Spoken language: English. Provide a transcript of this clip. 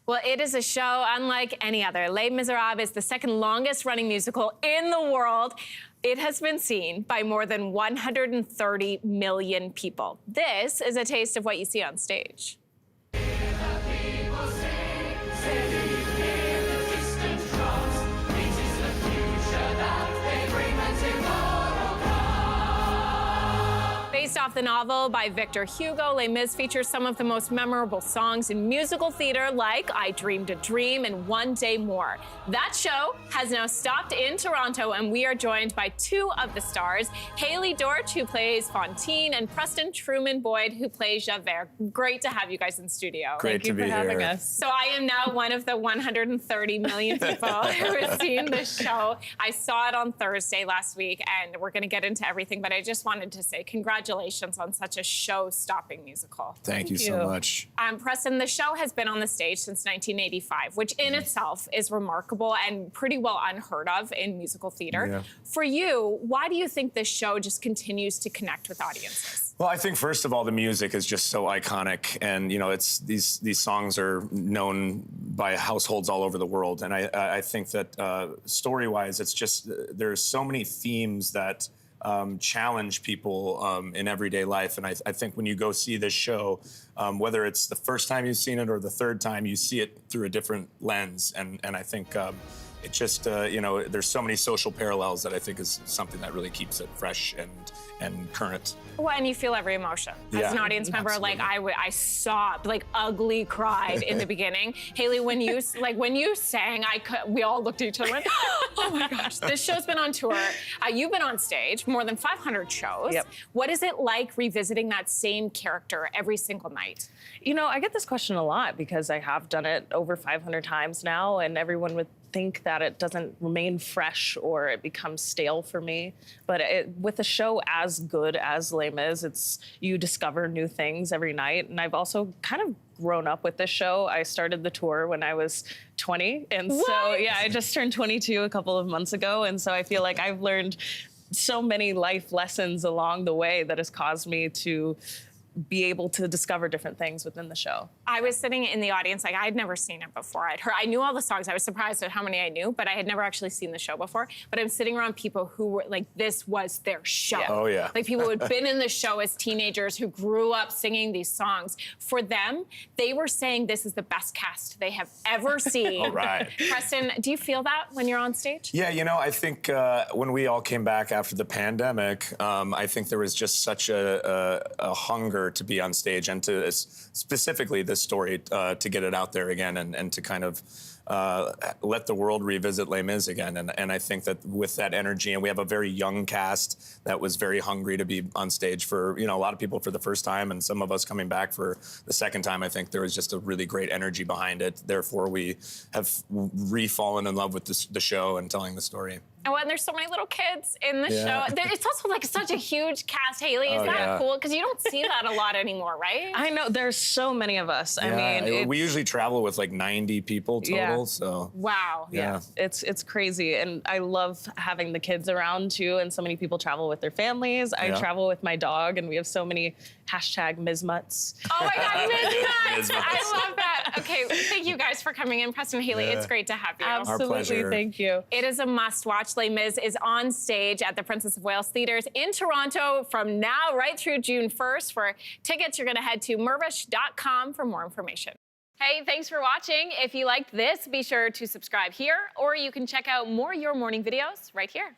Well, it is a show unlike any other. Les Misérables is the second longest running musical in the world. It has been seen by more than 130 million people. This is a taste of what you see on stage. Based off the novel by Victor Hugo, Les Mis features some of the most memorable songs in musical theater like I Dreamed a Dream and One Day More. That show has now stopped in Toronto, and we are joined by two of the stars, Haley Dortch, who plays Fantine, and Preston Truman Boyd, who plays Javert. Great to have you guys in studio. Great to be here. Having us. So I am now one of the 130 million people who have seen this show. I saw it on Thursday last week, and we're going to get into everything, but I just wanted to say congratulations on such a show-stopping musical. Thank you so much. Preston, the show has been on the stage since 1985, which in itself is remarkable and pretty well unheard of in musical theater. Yeah. For you, why do you think this show just continues to connect with audiences? Well, I think first of all, the music is just so iconic, and you know, it's these songs are known by households all over the world, and I think that story-wise, it's just there's so many themes that challenge people in everyday life. And I think when you go see this show, whether it's the first time you've seen it or the third time, you see it through a different lens. And I think it just, you know, there's so many social parallels that I think is something that really keeps it fresh and current. Well, and you feel every emotion. As an audience member, absolutely. like I sobbed, like ugly cried in the beginning. Haley, when you sang, we all looked at each other and went, oh my gosh. This show's been on tour. You've been on stage, more than 500 shows. Yep. What is it like revisiting that same character every single night? You know, I get this question a lot because I have done it over 500 times now, and everyone would think that it doesn't remain fresh or it becomes stale for me. But with a show as good as Les Mis, you discover new things every night. And I've also kind of grown up with this show. I started the tour when I was 20. And so, yeah, I just turned 22 a couple of months ago. And so I feel like I've learned so many life lessons along the way that has caused me to be able to discover different things within the show. I was sitting in the audience, like I'd never seen it before. I knew all the songs. I was surprised at how many I knew, but I had never actually seen the show before. But I'm sitting around people who were like, this was their show. Yeah. Oh, yeah. Like people who had been in the show as teenagers who grew up singing these songs. For them, they were saying this is the best cast they have ever seen. All right. Preston, do you feel that when you're on stage? Yeah, you know, I think when we all came back after the pandemic, I think there was just such a hunger to be on stage and to specifically this story to get it out there again and to kind of let the world revisit Les Mis again. And I think that with that energy, and we have a very young cast that was very hungry to be on stage for, you know, a lot of people for the first time and some of us coming back for the second time. I think there was just a really great energy behind it. Therefore, we have re-fallen in love with the show and telling the story. And when there's so many little kids in the show, it's also like such a huge cast, Haley. Is that cool? Because you don't see that a lot anymore, right? I know, there's so many of us. Yeah, I mean, we usually travel with like 90 people total, so. Wow. Yeah. It's crazy. And I love having the kids around too. And so many people travel with their families. I travel with my dog, and we have so many #Mizmuts. Oh my God, Mizmuts! I love that. Okay, thank you guys for coming in. Preston, Haley, it's great to have you. Absolutely, our pleasure. Thank you. It is a must-watch. Les Mis is on stage at the Princess of Wales Theatres in Toronto from now right through June 1st. For tickets, you're going to head to mirvish.com for more information. Hey, thanks for watching. If you liked this, be sure to subscribe here, or you can check out more Your Morning videos right here.